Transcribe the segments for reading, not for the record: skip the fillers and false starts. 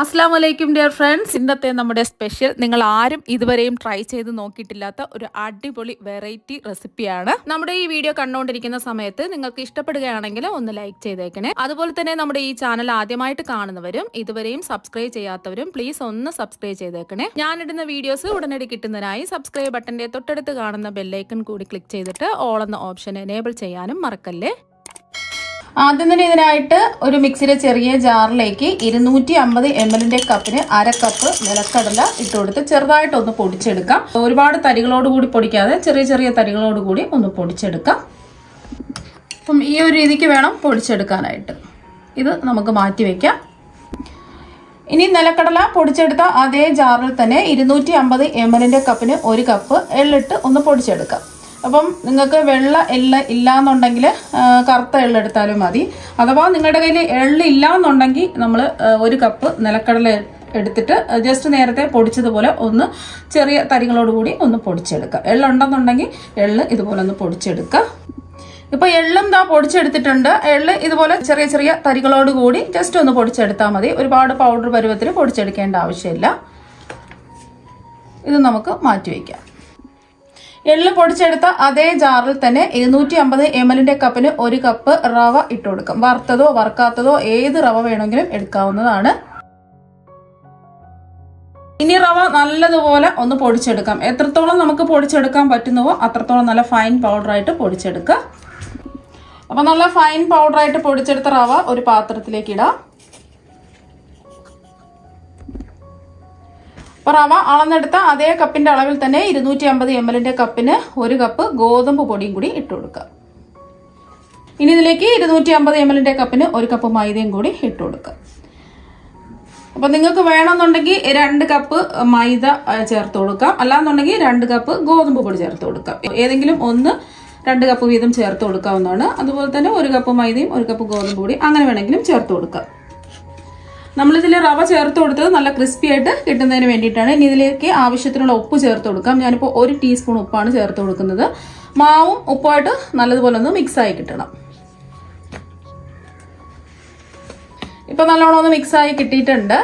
അസ്സലാമു അലൈക്കും dear friends. ഇന്നത്തെ നമ്മുടെ സ്പെഷ്യൽ നിങ്ങൾ ആരും ഇതുവരെയും ട്രൈ ചെയ്ത് നോക്കിയിട്ടില്ലാത്ത ഒരു അടിപൊളി വെറൈറ്റി റെസിപ്പിയാണ്. നമ്മുടെ ഈ വീഡിയോ കണ്ടുകൊണ്ടിരിക്കുന്ന സമയത്ത് നിങ്ങൾക്ക് ഇഷ്ടപ്പെടുകയാണെങ്കിൽ ഒന്ന് ലൈക്ക് ചെയ്തേക്കണേ. അതുപോലെ തന്നെ നമ്മുടെ ഈ ചാനൽ ആദ്യമായിട്ട് കാണുന്നവരും ഇതുവരെയും സബ്സ്ക്രൈബ് ചെയ്യാത്തവരും പ്ലീസ് ഒന്ന് സബ്സ്ക്രൈബ് ചെയ്തേക്കണേ. ഞാനിടുന്ന വീഡിയോസ് ഉടനടി കിട്ടുന്നതിനായി സബ്സ്ക്രൈബ് ബട്ടന്റെ തൊട്ടടുത്ത് കാണുന്ന ബെല്ലൈക്കൺ കൂടി ക്ലിക്ക് ചെയ്തിട്ട് ഓൾ എന്ന ഓപ്ഷൻ എനേബിൾ ചെയ്യാനും മറക്കല്ലേ. ആദ്യം തന്നെ ഇതിനായിട്ട് ഒരു മിക്സിയുടെ ചെറിയ ജാറിലേക്ക് 250 ml കപ്പിന് അര കപ്പ് നിലക്കടല ഇട്ട് കൊടുത്ത് ചെറുതായിട്ടൊന്ന് പൊടിച്ചെടുക്കാം. ഒരുപാട് തരികളോട് കൂടി പൊടിക്കാതെ ചെറിയ ചെറിയ തരികളോട് കൂടി ഒന്ന് പൊടിച്ചെടുക്കാം. അപ്പം ഈ ഒരു രീതിക്ക് വേണം പൊടിച്ചെടുക്കാനായിട്ട്. ഇത് നമുക്ക് മാറ്റി വെക്കാം. ഇനി നിലക്കടല പൊടിച്ചെടുത്ത അതേ ജാറിൽ തന്നെ 250 ml കപ്പിന് ഒരു കപ്പ് എള്ളിട്ട് ഒന്ന് പൊടിച്ചെടുക്കാം. അപ്പം നിങ്ങൾക്ക് വെള്ള എള്ള് ഇല്ലാന്നുണ്ടെങ്കിൽ കറുത്ത എള്ളെടുത്താലും മതി. അഥവാ നിങ്ങളുടെ കയ്യിൽ എള്ള് ഇല്ലാന്നുണ്ടെങ്കിൽ നമ്മൾ ഒരു കപ്പ് നിലക്കടല എടുത്തിട്ട് ജസ്റ്റ് നേരത്തെ പൊടിച്ചതുപോലെ ഒന്ന് ചെറിയ തരികളോടുകൂടി ഒന്ന് പൊടിച്ചെടുക്കുക. എള്ളുണ്ടെന്നുണ്ടെങ്കിൽ എള്ള് ഇതുപോലെ ഒന്ന് പൊടിച്ചെടുക്കുക. ഇപ്പൊ എള്ളും പൊടിച്ചെടുത്തിട്ടുണ്ട്. എള്ള് ഇതുപോലെ ചെറിയ ചെറിയ തരികളോട് കൂടി ജസ്റ്റ് ഒന്ന് പൊടിച്ചെടുത്താൽ മതി. ഒരുപാട് പൗഡർ പരുവത്തിൽ പൊടിച്ചെടുക്കേണ്ട ആവശ്യമില്ല. ഇത് നമുക്ക് മാറ്റിവെക്കാം. എള്ള് പൊടിച്ചെടുത്ത അതേ ജാറിൽ തന്നെ 250 ml കപ്പിന് ഒരു കപ്പ് റവ ഇട്ട് കൊടുക്കാം. വറുത്തതോ വറുക്കാത്തതോ ഏത് റവ വേണമെങ്കിലും എടുക്കാവുന്നതാണ്. ഇനി റവ നല്ലതുപോലെ ഒന്ന് പൊടിച്ചെടുക്കാം. എത്രത്തോളം നമുക്ക് പൊടിച്ചെടുക്കാൻ പറ്റുന്നുവോ അത്രത്തോളം നല്ല ഫൈൻ പൗഡറായിട്ട് പൊടിച്ചെടുക്കുക. അപ്പൊ നല്ല ഫൈൻ പൗഡറായിട്ട് പൊടിച്ചെടുത്ത റവ ഒരു പാത്രത്തിലേക്ക് ഇടാം. റവ അളന്നെടുത്ത അതേ കപ്പിന്റെ അളവിൽ തന്നെ 250 ml കപ്പിന് ഒരു കപ്പ് ഗോതമ്പ് പൊടിയും കൂടി ഇട്ട് കൊടുക്കുക. ഇനി ഇതിലേക്ക് 250 ml കപ്പിന് ഒരു കപ്പ് മൈദയും കൂടി ഇട്ട് കൊടുക്കുക. അപ്പൊ നിങ്ങൾക്ക് വേണമെന്നുണ്ടെങ്കിൽ 2 കപ്പ് മൈദ ചേർത്ത് കൊടുക്കാം. അല്ലാന്നുണ്ടെങ്കിൽ 2 കപ്പ് ഗോതമ്പ് പൊടി ചേർത്ത് കൊടുക്കാം. ഏതെങ്കിലും ഒന്ന് 2 കപ്പ് വീതം ചേർത്ത് കൊടുക്കാവുന്നതാണ്. അതുപോലെ തന്നെ 1 കപ്പ് മൈദയും 1 കപ്പ് ഗോതമ്പ് പൊടി അങ്ങനെ വേണമെങ്കിലും ചേർത്ത് കൊടുക്കാം. നമ്മളിതിൽ റവ ചേർത്ത് കൊടുത്തത് നല്ല ക്രിസ്പി ആയിട്ട് കിട്ടുന്നതിന് വേണ്ടിയിട്ടാണ്. ഇനി ഇതിലേക്ക് ആവശ്യത്തിനുള്ള ഉപ്പ് ചേർത്ത് കൊടുക്കാം. ഞാനിപ്പോൾ 1 ടീസ്പൂൺ ഉപ്പാണ് ചേർത്ത് കൊടുക്കുന്നത്. മാവും ഉപ്പുമായിട്ട് നല്ലതുപോലെ ഒന്ന് മിക്സ് ആയി കിട്ടണം. ഇപ്പൊ നല്ലോണം ഒന്ന് മിക്സ് ആയി കിട്ടിയിട്ടുണ്ട്.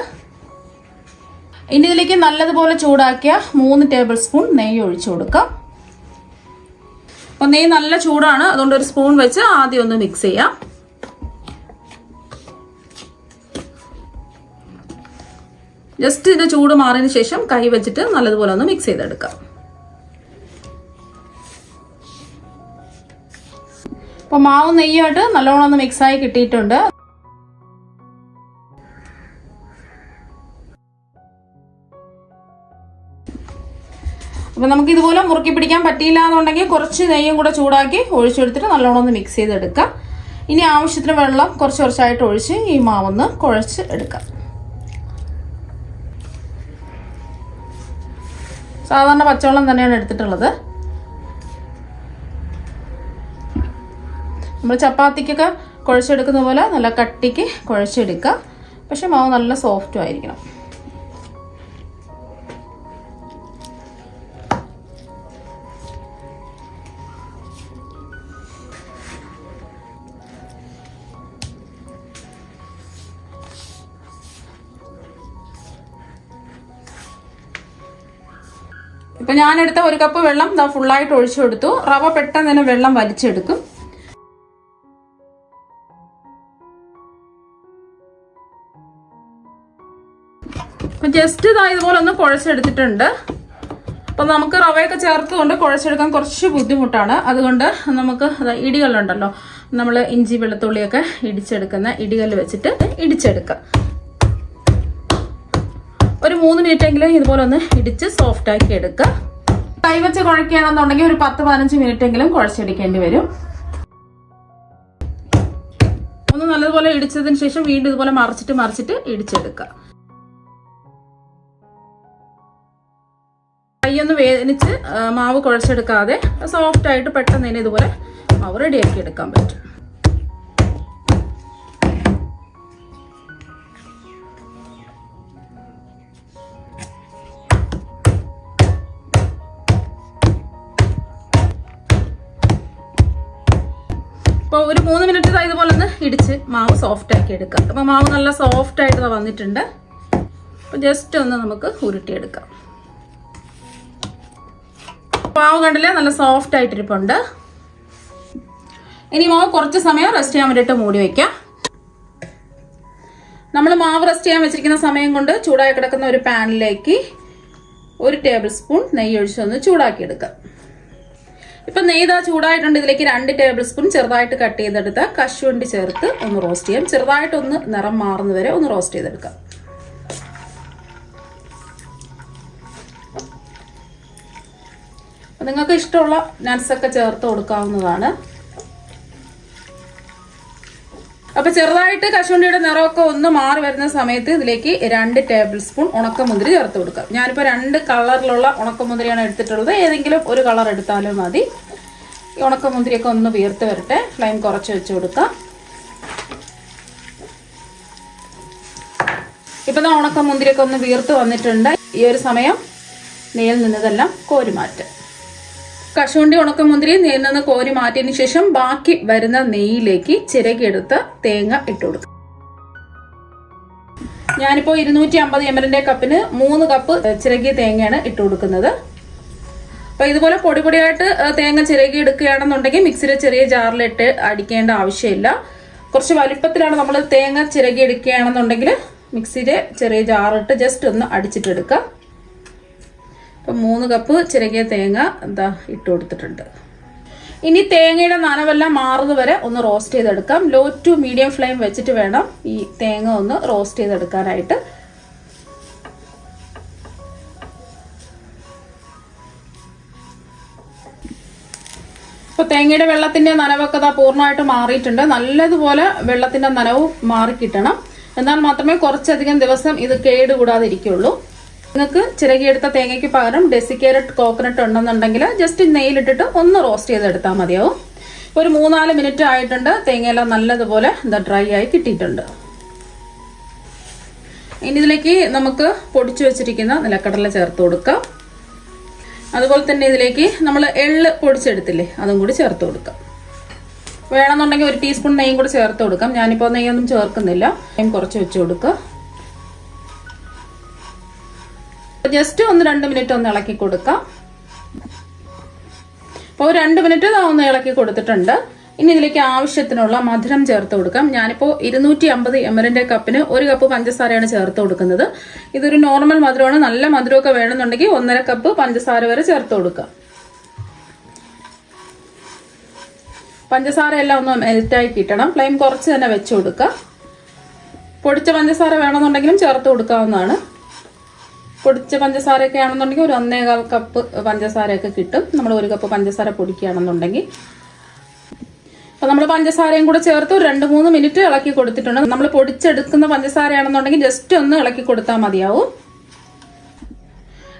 ഇനി ഇതിലേക്ക് നല്ലതുപോലെ ചൂടാക്കിയ 3 ടേബിൾ സ്പൂൺ നെയ്യ് ഒഴിച്ചു കൊടുക്കാം. അപ്പൊ നെയ്യ് നല്ല ചൂടാണ്, അതുകൊണ്ട് ഒരു സ്പൂൺ വെച്ച് ആദ്യം ഒന്ന് മിക്സ് ചെയ്യാം. ജസ്റ്റ് ഇതിന്റെ ചൂട് മാറിയതിനു ശേഷം കൈ വെച്ചിട്ട് നല്ലതുപോലെ ഒന്ന് മിക്സ് ചെയ്തെടുക്കാം. അപ്പൊ മാവ് നെയ്യായിട്ട് നല്ലോണം ഒന്ന് മിക്സ് ആയി കിട്ടിയിട്ടുണ്ട്. അപ്പൊ നമുക്ക് ഇതുപോലെ മുറുക്കി പിടിക്കാൻ പറ്റിയില്ല എന്നുണ്ടെങ്കിൽ കുറച്ച് നെയ്യും കൂടെ ചൂടാക്കി ഒഴിച്ചെടുത്തിട്ട് നല്ലോണം ഒന്ന് മിക്സ് ചെയ്തെടുക്കാം. ഇനി ആവശ്യത്തിന് വെള്ളം കുറച്ചായിട്ട് ഒഴിച്ച് ഈ മാവൊന്ന് കുഴച്ച് എടുക്കാം. സാധാരണ പച്ചവെള്ളം തന്നെയാണ് എടുത്തിട്ടുള്ളത്. നമ്മൾ ചപ്പാത്തിക്കൊക്കെ കുഴച്ചെടുക്കുന്ന പോലെ നല്ല കട്ടിക്ക് കുഴച്ചെടുക്കുക. പക്ഷെ മാവ് നല്ല സോഫ്റ്റും ആയിരിക്കണം. ഇപ്പൊ ഞാനെടുത്ത 1 കപ്പ് വെള്ളം ഫുള്ളായിട്ട് ഒഴിച്ചു കൊടുത്തു. റവ പെട്ടെന്ന് തന്നെ വെള്ളം വലിച്ചെടുക്കും. ജസ്റ്റ് ഇതുപോലെ ഒന്ന് കുഴച്ചെടുത്തിട്ടുണ്ട്. അപ്പൊ നമുക്ക് റവയൊക്കെ ചേർത്തുകൊണ്ട് കുഴച്ചെടുക്കാൻ കുറച്ച് ബുദ്ധിമുട്ടാണ്. അതുകൊണ്ട് നമുക്ക് ഇടികല്ലുണ്ടല്ലോ, നമ്മൾ ഇഞ്ചി വെളുത്തുള്ളിയൊക്കെ ഇടിച്ചെടുക്കുന്ന ഇടികല്ല് വെച്ചിട്ട് ഇടിച്ചെടുക്കാം. ഒരു 3 മിനിറ്റെങ്കിലും ഇതുപോലെ ഒന്ന് ഇടിച്ച് സോഫ്റ്റ് ആക്കി എടുക്കുക. കൈവച്ച് കുഴക്കുകയാണെന്നുണ്ടെങ്കിൽ ഒരു 10-15 മിനിറ്റെങ്കിലും കുഴച്ചെടുക്കേണ്ടി വരും. ഒന്ന് നല്ലതുപോലെ ഇടിച്ചതിന് ശേഷം വീണ്ടും ഇതുപോലെ മറിച്ചിട്ട് ഇടിച്ചെടുക്കുക. കൈയൊന്ന് വേദനിച്ച് മാവ് കുഴച്ചെടുക്കാതെ സോഫ്റ്റ് ആയിട്ട് പെട്ടെന്ന് തന്നെ ഇതുപോലെ മാവ് റെഡിയാക്കി എടുക്കാൻ പറ്റും. അപ്പോൾ ഒരു 3 മിനിറ്റ് ഇതുപോലെ ഒന്ന് ഇടിച്ച് മാവ് സോഫ്റ്റ് ആക്കി എടുക്കുക. അപ്പോൾ മാവ് നല്ല സോഫ്റ്റ് ആയിട്ട് വന്നിട്ടുണ്ട്. അപ്പോൾ ജസ്റ്റ് ഒന്ന് നമുക്ക് ഉരുട്ടിയെടുക്കാം. മാവ് കണ്ടില്ലേ, നല്ല സോഫ്റ്റ് ആയിട്ടിരിപ്പുണ്ട്. ഇനി മാവ് കുറച്ച് സമയം റെസ്റ്റ് ചെയ്യാൻ വേണ്ടിയിട്ട് മൂടി വയ്ക്കാം. നമ്മൾ മാവ് റെസ്റ്റ് ചെയ്യാൻ വെച്ചിരിക്കുന്ന സമയം കൊണ്ട് ചൂടായി കിടക്കുന്ന ഒരു പാനിലേക്ക് 1 ടേബിൾ സ്പൂൺ നെയ്യ് ഒഴിച്ചൊന്ന് ചൂടാക്കിയെടുക്കാം. ഇപ്പം നെയ്യ് ചൂടായിട്ടുണ്ട്. ഇതിലേക്ക് 2 ടേബിൾ സ്പൂൺ ചെറുതായിട്ട് കട്ട് ചെയ്തെടുത്ത കശുവണ്ടി ചേർത്ത് ഒന്ന് റോസ്റ്റ് ചെയ്യാം. ചെറുതായിട്ടൊന്ന് നിറം മാറുന്നവരെ ഒന്ന് റോസ്റ്റ് ചെയ്തെടുക്കാം. നിങ്ങൾക്ക് ഇഷ്ടമുള്ള നട്ട്സൊക്കെ ചേർത്ത് കൊടുക്കാവുന്നതാണ്. അപ്പൊ ചെറുതായിട്ട് കശുവണ്ടിയുടെ നിറമൊക്കെ ഒന്ന് മാറി വരുന്ന സമയത്ത് ഇതിലേക്ക് 2 ടേബിൾ സ്പൂൺ ഉണക്കമുന്തിരി ചേർത്ത് കൊടുക്കാം. ഞാനിപ്പോൾ 2 കളറിലുള്ള ഉണക്കമുന്തിരിയാണ് എടുത്തിട്ടുള്ളത്. ഏതെങ്കിലും ഒരു കളർ എടുത്താലും മതി. ഈ ഉണക്കമുന്തിരിയൊക്കെ ഒന്ന് വീർത്ത് വരട്ടെ. ഫ്ലെയിം കുറച്ച് വെച്ച് കൊടുക്കാം. ഇപ്പം ഉണക്കമുന്തിരിയൊക്കെ ഒന്ന് വീർത്ത് വന്നിട്ടുണ്ട്. ഈ ഒരു സമയം നെയ്യിൽ നിന്നതെല്ലാം കോരി മാറ്റാം. കശുവണ്ടി ഉണക്കമുന്തിരി നെയ്യിൽ നിന്ന് കോരി മാറ്റിയതിന് ശേഷം ബാക്കി വരുന്ന നെയ്യിലേക്ക് ചിരകിയെടുത്ത തേങ്ങ ഇട്ട് കൊടുക്കുക. ഞാനിപ്പോൾ 250 ml കപ്പിന് 3 കപ്പ് ചിരകിയ തേങ്ങയാണ് ഇട്ട് കൊടുക്കുന്നത്. അപ്പൊ ഇതുപോലെ പൊടിയായിട്ട് തേങ്ങ ചിരകി എടുക്കുകയാണെന്നുണ്ടെങ്കിൽ മിക്സിയുടെ ചെറിയ ജാറിലിട്ട് അടിക്കേണ്ട ആവശ്യമില്ല. കുറച്ച് വലിപ്പത്തിലാണ് നമ്മൾ തേങ്ങ ചിരകി എടുക്കുകയാണെന്നുണ്ടെങ്കിൽ മിക്സിയുടെ ചെറിയ ജാറിട്ട് ജസ്റ്റ് ഒന്ന് അടിച്ചിട്ടെടുക്കുക. അപ്പം 3 കപ്പ് ചിരകിയ തേങ്ങ ഇട്ട് കൊടുത്തിട്ടുണ്ട്. ഇനി തേങ്ങയുടെ നനവെല്ലാം മാറുന്നത് വരെ ഒന്ന് റോസ്റ്റ് ചെയ്തെടുക്കാം. ലോ ടു മീഡിയം ഫ്ലെയിം വെച്ചിട്ട് വേണം ഈ തേങ്ങ ഒന്ന് റോസ്റ്റ് ചെയ്തെടുക്കാനായിട്ട്. ഇപ്പോൾ തേങ്ങയുടെ വെള്ളത്തിന്റെ നനവൊക്കെ പൂർണ്ണമായിട്ട് മാറിയിട്ടുണ്ട്. നല്ലതുപോലെ വെള്ളത്തിന്റെ നനവ് മാറിക്കിട്ടണം. എന്നാൽ മാത്രമേ കുറച്ചധികം ദിവസം ഇത് കേടുകൂടാതെ ഇരിക്കുള്ളൂ. നിങ്ങൾക്ക് ചിരകിയെടുത്ത തേങ്ങയ്ക്ക് പകരം ഡെസിക്കേറ്റഡ് കോക്കനട്ട് ഉണ്ടെന്നുണ്ടെങ്കിൽ ജസ്റ്റ് നെയ്യിലിട്ടിട്ട് ഒന്ന് റോസ്റ്റ് ചെയ്തെടുത്താൽ മതിയാവും. ഒരു 3-4 മിനിറ്റ് ആയിട്ടുണ്ട്. തേങ്ങയെല്ലാം നല്ലതുപോലെ ഡ്രൈ ആയി കിട്ടിയിട്ടുണ്ട്. ഇനി ഇതിലേക്ക് നമുക്ക് പൊടിച്ചു വെച്ചിരിക്കുന്ന നിലക്കടല ചേർത്ത് കൊടുക്കാം. അതുപോലെ തന്നെ ഇതിലേക്ക് നമ്മൾ എള്ള് പൊടിച്ചെടുത്തില്ലേ, അതും കൂടി ചേർത്ത് കൊടുക്കാം. വേണമെന്നുണ്ടെങ്കിൽ 1 ടീസ്പൂൺ നെയ്യും കൂടി ചേർത്ത് കൊടുക്കാം. ഞാനിപ്പോൾ നെയ്യൊന്നും ചേർക്കുന്നില്ല. നെയ്യും കുറച്ച് വെച്ച് കൊടുക്കുക. ജസ്റ്റ് ഒന്ന് 2 മിനിറ്റ് ഒന്ന് ഇളക്കി കൊടുക്കാം. അപ്പോൾ 2 മിനിറ്റ് ഒന്ന് ഇളക്കി കൊടുത്തിട്ടുണ്ട്. ഇനി ഇതിലേക്ക് ആവശ്യത്തിനുള്ള മധുരം ചേർത്ത് കൊടുക്കാം. ഞാനിപ്പോൾ 250 ml കപ്പിന് 1 കപ്പ് പഞ്ചസാരയാണ് ചേർത്ത് കൊടുക്കുന്നത്. ഇതൊരു നോർമൽ മധുരമാണ്. നല്ല മധുരമൊക്കെ വേണമെന്നുണ്ടെങ്കിൽ 1.5 കപ്പ് പഞ്ചസാര വരെ ചേർത്ത് കൊടുക്കാം. പഞ്ചസാര എല്ലാം ഒന്ന് മെൽറ്റായി കിട്ടണം. ഫ്ലെയിം കുറച്ച് തന്നെ വെച്ച് കൊടുക്കുക. പൊടിച്ച പഞ്ചസാര വേണമെന്നുണ്ടെങ്കിലും ചേർത്ത് കൊടുക്കാവുന്നതാണ്. പൊടിച്ച പഞ്ചസാരയൊക്കെ ആണെന്നുണ്ടെങ്കിൽ ഒരു 1.25 കപ്പ് പഞ്ചസാരയൊക്കെ കിട്ടും. നമ്മൾ 1 കപ്പ് പഞ്ചസാര പൊടിക്കുകയാണെന്നുണ്ടെങ്കിൽ. അപ്പോൾ നമ്മൾ പഞ്ചസാരയും കൂടെ ചേർത്ത് 2-3 മിനിറ്റ് ഇളക്കി കൊടുത്തിട്ടുണ്ട്. നമ്മൾ പൊടിച്ചെടുക്കുന്ന പഞ്ചസാരയാണെന്നുണ്ടെങ്കിൽ ജസ്റ്റ് ഒന്ന് ഇളക്കി കൊടുത്താൽ മതിയാവും.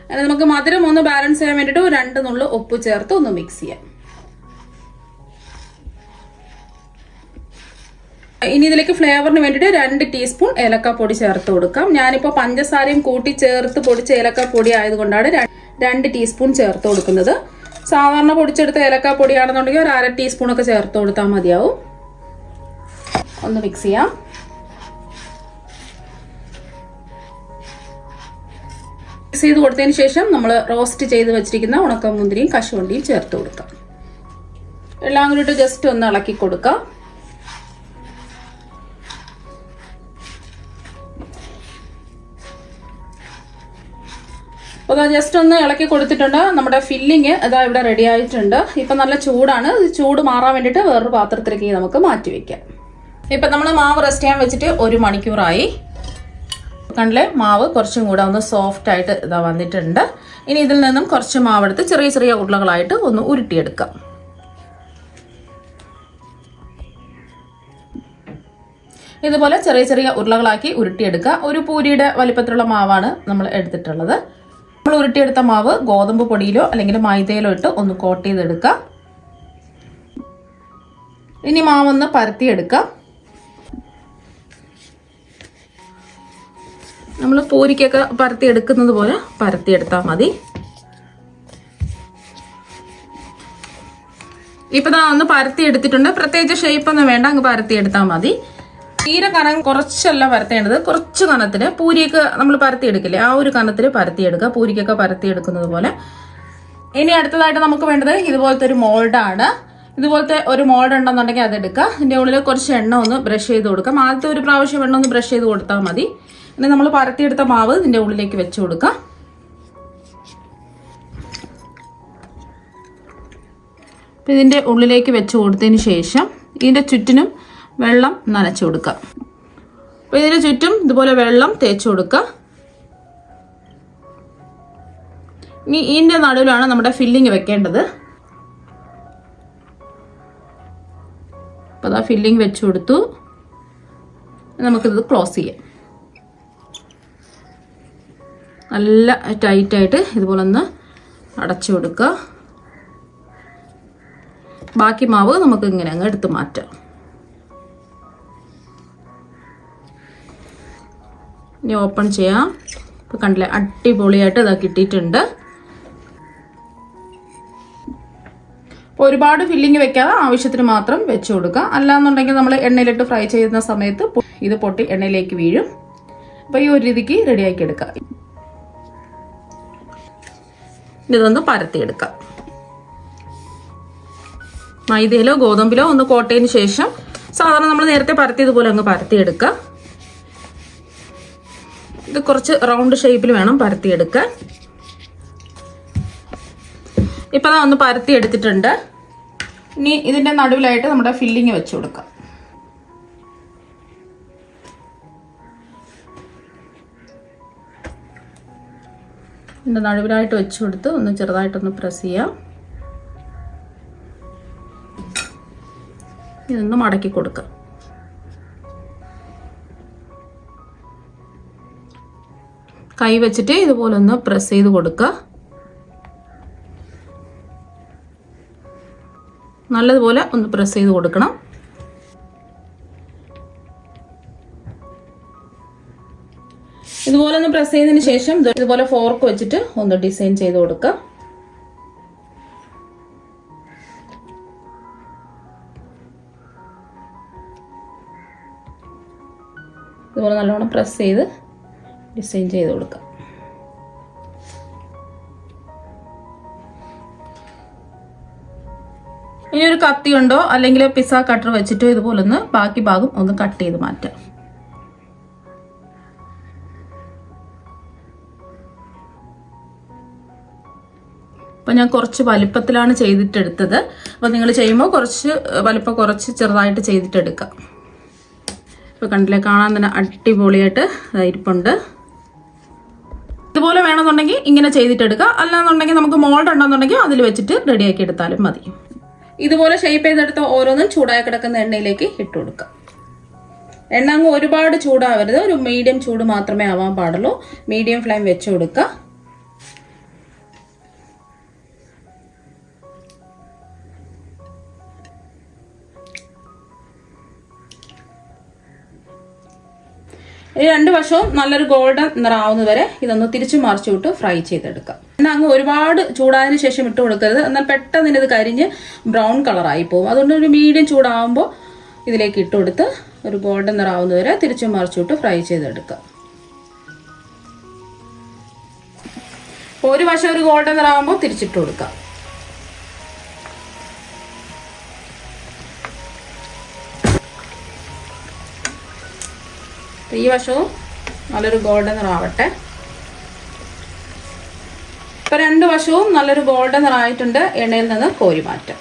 അങ്ങനെ നമുക്ക് മധുരം ഒന്ന് ബാലൻസ് ചെയ്യാൻ വേണ്ടിയിട്ട് 2 നുള്ളു ഉപ്പ് ചേർത്ത് ഒന്ന് മിക്സ് ചെയ്യാം. ഇനി ഇതിലേക്ക് ഫ്ലേവറിന് വേണ്ടിയിട്ട് 2 ടീസ്പൂൺ ഏലക്കാപ്പൊടി ചേർത്ത് കൊടുക്കാം. ഞാനിപ്പോൾ പഞ്ചസാരയും കൂട്ടി ചേർത്ത് പൊടിച്ച ഏലക്കാപ്പൊടി ആയതുകൊണ്ടാണ് 2 ടീസ്പൂൺ ചേർത്ത് കൊടുക്കുന്നത്. സാധാരണ പൊടിച്ചെടുത്ത ഏലക്കാപ്പൊടിയാണെന്നുണ്ടെങ്കിൽ ഒരു 1/2 ടീസ്പൂണൊക്കെ ചേർത്ത് കൊടുത്താൽ മതിയാവും. ഒന്ന് മിക്സ് ചെയ്യാം. മിക്സ് ചെയ്ത് കൊടുത്തതിന് ശേഷം നമ്മൾ റോസ്റ്റ് ചെയ്ത് വെച്ചിരിക്കുന്ന ഉണക്കമുന്തിരിയും കശുവണ്ടിയും ചേർത്ത് കൊടുക്കാം. എല്ലാം കൂടിയിട്ട് ജസ്റ്റ് ഒന്ന് ഇളക്കി കൊടുക്കാം. അപ്പോൾ ജസ്റ്റ് ഒന്ന് ഇളക്കി കൊടുത്തിട്ടുണ്ട്. നമ്മുടെ ഫില്ലിങ് അതാ ഇവിടെ റെഡി ആയിട്ടുണ്ട്. ഇപ്പം നല്ല ചൂടാണ്. ചൂട് മാറാൻ വേണ്ടിയിട്ട് വേറൊരു പാത്രത്തിലേക്ക് നമുക്ക് മാറ്റി വെക്കാം. ഇപ്പം നമ്മൾ മാവ് റെസ്റ്റ് ചെയ്യാൻ വെച്ചിട്ട് 1 മണിക്കൂറായി. കണ്ടില്ലേ, മാവ് കുറച്ചും കൂടെ ഒന്ന് സോഫ്റ്റ് ആയിട്ട് ഇതാ വന്നിട്ടുണ്ട്. ഇനി ഇതിൽ നിന്നും കുറച്ച് മാവെടുത്ത് ചെറിയ ചെറിയ ഉരുളകളായിട്ട് ഒന്ന് ഉരുട്ടിയെടുക്കാം. ഇതുപോലെ ചെറിയ ചെറിയ ഉരുളകളാക്കി ഉരുട്ടിയെടുക്കുക. ഒരു പൂരിയുടെ വലിപ്പത്തിലുള്ള മാവാണ് നമ്മൾ എടുത്തിട്ടുള്ളത്. നമ്മൾ ഉരുട്ടിയെടുത്ത മാവ് ഗോതമ്പ് പൊടിയിലോ അല്ലെങ്കിൽ മൈദയിലോ ഇട്ട് ഒന്ന് കോട്ട് ചെയ്തെടുക്കുക. ഇനി മാവൊന്ന് പരത്തിയെടുക്കാം. നമ്മൾ പൂരിക്കൊക്കെ പരത്തിയെടുക്കുന്നത് പോലെ പരത്തിയെടുത്താൽ മതി. ഇപ്പം ഒന്ന് പരത്തിയെടുത്തിട്ടുണ്ട്. പ്രത്യേകിച്ച് ഷേപ്പൊന്നും വേണ്ട, അങ്ങ് പരത്തിയെടുത്താൽ മതി. തീരെ കനം കുറച്ചല്ല പരത്തേണ്ടത്, കുറച്ച് കനത്തിന് പൂരിയൊക്കെ നമ്മൾ പരത്തിയെടുക്കില്ലേ ആ ഒരു കനത്തിൽ പരത്തിയെടുക്കുക, പൂരിക്കൊക്കെ പരത്തിയെടുക്കുന്നത് പോലെ. ഇനി അടുത്തതായിട്ട് നമുക്ക് വേണ്ടത് ഇതുപോലത്തെ ഒരു മോൾഡാണ്. ഇതുപോലത്തെ ഒരു മോൾഡ് ഉണ്ടെന്നുണ്ടെങ്കിൽ അതെടുക്കുക. ഇതിൻ്റെ ഉള്ളിൽ കുറച്ച് എണ്ണ ഒന്ന് ബ്രഷ് ചെയ്ത് കൊടുക്കാം. ആദ്യത്തെ ഒരു പ്രാവശ്യം എണ്ണ ഒന്ന് ബ്രഷ് ചെയ്ത് കൊടുത്താൽ മതി. ഇനി നമ്മൾ പരത്തിയെടുത്ത മാവ് ഇതിൻ്റെ ഉള്ളിലേക്ക് വെച്ച് കൊടുക്കാം. അപ്പം ഇതിൻ്റെ ഉള്ളിലേക്ക് വെച്ച് കൊടുത്തതിന് ശേഷം ഇതിൻ്റെ ചുറ്റിനും വെള്ളം നനച്ചു കൊടുക്കുക. അപ്പോൾ ഇതിന് ചുറ്റും ഇതുപോലെ വെള്ളം തേച്ച് കൊടുക്കുക. ഇനി ഇതിൻ്റെ നടുവിലാണ് നമ്മുടെ ഫില്ലിങ് വെക്കേണ്ടത്. അപ്പോൾ അതാ ഫില്ലിങ് വെച്ച് കൊടുത്തു. നമുക്കിത് ക്ലോസ് ചെയ്യാം. നല്ല ടൈറ്റായിട്ട് ഇതുപോലെ ഒന്ന് അടച്ചു കൊടുക്കുക. ബാക്കി മാവ് നമുക്ക് ഇങ്ങനെ അങ്ങ് എടുത്ത് മാറ്റാം. ഇനി ഓപ്പൺ ചെയ്യാം. ഇപ്പോൾ കണ്ടില്ലേ, അടിപൊളിയായിട്ട് ഇതാ കിട്ടിയിട്ടുണ്ട്. ഒരുപാട് ഫില്ലിങ് വെക്കാതെ ആവശ്യത്തിന് മാത്രം വെച്ച് കൊടുക്കുക. അല്ലാന്നുണ്ടെങ്കിൽ നമ്മൾ എണ്ണയിലിട്ട് ഫ്രൈ ചെയ്യുന്ന സമയത്ത് ഇത് പൊട്ടി എണ്ണയിലേക്ക് വീഴും. അപ്പോൾ ഈ ഒരു രീതിക്ക് റെഡിയാക്കി എടുക്കുക. ഇതൊന്ന് പരത്തിയെടുക്കാം. മൈദയിലോ ഗോതമ്പിലോ ഒന്ന് കോട്ടയതിന് ശേഷം സാധാരണ നമ്മൾ നേരത്തെ പരത്തിയതുപോലെ അങ്ങ് പരത്തിയെടുക്കുക. ഇത് കുറച്ച് റൗണ്ട് ഷേപ്പിൽ വേണം പരത്തിയെടുക്കാൻ. ഇപ്പം അതാ ഒന്ന് പരത്തിയെടുത്തിട്ടുണ്ട്. ഇനി ഇതിൻ്റെ നടുവിലായിട്ട് നമ്മുടെ ഫില്ലിങ് വെച്ച് കൊടുക്കാം. ഇതിൻ്റെ നടുവിലായിട്ട് വെച്ച് കൊടുത്ത് ഒന്ന് ചെറുതായിട്ടൊന്ന് പ്രസ് ചെയ്യാം. ഇതൊന്ന് മടക്കി കൊടുക്കാം. കൈ വെച്ചിട്ട് ഇതുപോലെ ഒന്ന് പ്രസ് ചെയ്ത് കൊടുക്കുക. നല്ലതുപോലെ ഒന്ന് പ്രസ് ചെയ്ത് കൊടുക്കണം. ഇതുപോലെ ഒന്ന് പ്രസ് ചെയ്തതിന് ശേഷം ഇതുപോലെ ഫോർക്ക് വെച്ചിട്ട് ഒന്ന് ഡിസൈൻ ചെയ്ത് കൊടുക്കുക. ഇതുപോലെ നല്ലോണം പ്രസ് ചെയ്ത് ഡിസൈൻ ചെയ്ത് കൊടുക്കുക. ഇനി ഒരു കത്തി ഉണ്ടോ അല്ലെങ്കിൽ പിസ്സ കട്ടർ വെച്ചിട്ടോ ഇതുപോലെ ഒന്ന് ബാക്കി ഭാഗം ഒന്ന് കട്ട് ചെയ്ത് മാറ്റാം. അപ്പം ഞാൻ കുറച്ച് വലിപ്പത്തിലാണ് ചെയ്തിട്ടെടുത്തത്. അപ്പോൾ നിങ്ങൾ ചെയ്യുമ്പോൾ കുറച്ച് വലിപ്പം കുറച്ച് ചെറുതായിട്ട് ചെയ്തിട്ടെടുക്കാം. ഇപ്പോൾ കണ്ടില്ലേ, കാണാൻ തന്നെ അടിപൊളിയായിട്ട് ഇരിപ്പുണ്ട്. ഇതുപോലെ വേണമെന്നുണ്ടെങ്കിൽ ഇങ്ങനെ ചെയ്തിട്ടെടുക്കുക. അല്ലാന്നുണ്ടെങ്കിൽ നമുക്ക് മോൾഡ് ഉണ്ടെന്നുണ്ടെങ്കിൽ അതിൽ വെച്ചിട്ട് റെഡിയാക്കി എടുത്താലും മതി. ഇതുപോലെ ഷേപ്പ് ചെയ്തെടുത്ത ഓരോന്നും ചൂടായി കിടക്കുന്ന എണ്ണയിലേക്ക് ഇട്ട് കൊടുക്കുക. എണ്ണ അങ്ങ് ഒരുപാട് ചൂടാവരുത്, ഒരു മീഡിയം ചൂട് മാത്രമേ ആവാൻ പാടുള്ളൂ. മീഡിയം ഫ്ലെയിം വെച്ച് കൊടുക്കുക. ഈ രണ്ട് വശവും നല്ലൊരു ഗോൾഡൻ നിറാവുന്നത് വരെ ഇതൊന്ന് തിരിച്ചു മറിച്ചു വിട്ട് ഫ്രൈ ചെയ്തെടുക്കാം. എന്നാൽ അങ്ങ് ഒരുപാട് ചൂടായതിനു ശേഷം ഇട്ട് കൊടുക്കരുത്, എന്നാൽ പെട്ടെന്ന് ഇത് കരിഞ്ഞ് ബ്രൗൺ കളറായി പോകും. അതുകൊണ്ട് ഒരു മീഡിയം ചൂടാവുമ്പോൾ ഇതിലേക്ക് ഇട്ട് കൊടുത്ത് ഒരു ഗോൾഡൻ നിറാവുന്നത് വരെ തിരിച്ചു മറിച്ചു വിട്ട് ഫ്രൈ ചെയ്തെടുക്കാം. ഒരു വശം ഒരു ഗോൾഡൻ നിറാവുമ്പോൾ തിരിച്ചിട്ട് കൊടുക്കാം. ഈ വശവും നല്ലൊരു ഗോൾഡൻ നിറാവട്ടെ. ഇപ്പൊ രണ്ട് വശവും നല്ലൊരു ഗോൾഡൻ നിറായിട്ടുണ്ട്. എണ്ണയിൽ നിന്ന് കോരി മാറ്റാം.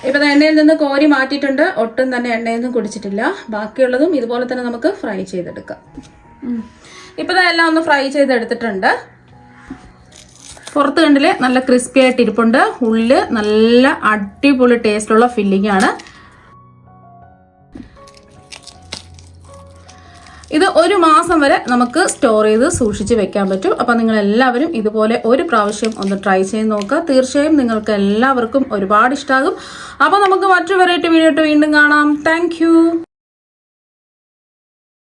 ഇപ്പൊ എണ്ണയിൽ നിന്ന് കോരി മാറ്റിയിട്ടുണ്ട്. ഒട്ടും തന്നെ എണ്ണയൊന്നും കുടിച്ചിട്ടില്ല. ബാക്കിയുള്ളതും ഇതുപോലെ തന്നെ നമുക്ക് ഫ്രൈ ചെയ്തെടുക്കാം. ഇപ്പൊ എല്ലാം ഒന്ന് ഫ്രൈ ചെയ്തെടുത്തിട്ടുണ്ട്. പുറത്ത് കണ്ടില്ലേ നല്ല ക്രിസ്പി ആയിട്ട് ഇരിപ്പുണ്ട്. ഉള്ളില് നല്ല അടിപൊളി ടേസ്റ്റുള്ള ഫില്ലിംഗ് ആണ്. ഇത് ഒരു മാസം വരെ നമുക്ക് സ്റ്റോർ ചെയ്ത് സൂക്ഷിച്ച് വെക്കാൻ പറ്റും. അപ്പം നിങ്ങൾ എല്ലാവരും ഇതുപോലെ ഒരു പ്രാവശ്യം ഒന്ന് ട്രൈ ചെയ്ത് നോക്കുക. തീർച്ചയായും നിങ്ങൾക്ക് എല്ലാവർക്കും ഒരുപാട് ഇഷ്ടമാകും. അപ്പോൾ നമുക്ക് മറ്റൊരു വെറൈറ്റി വീഡിയോ വീണ്ടും കാണാം. താങ്ക്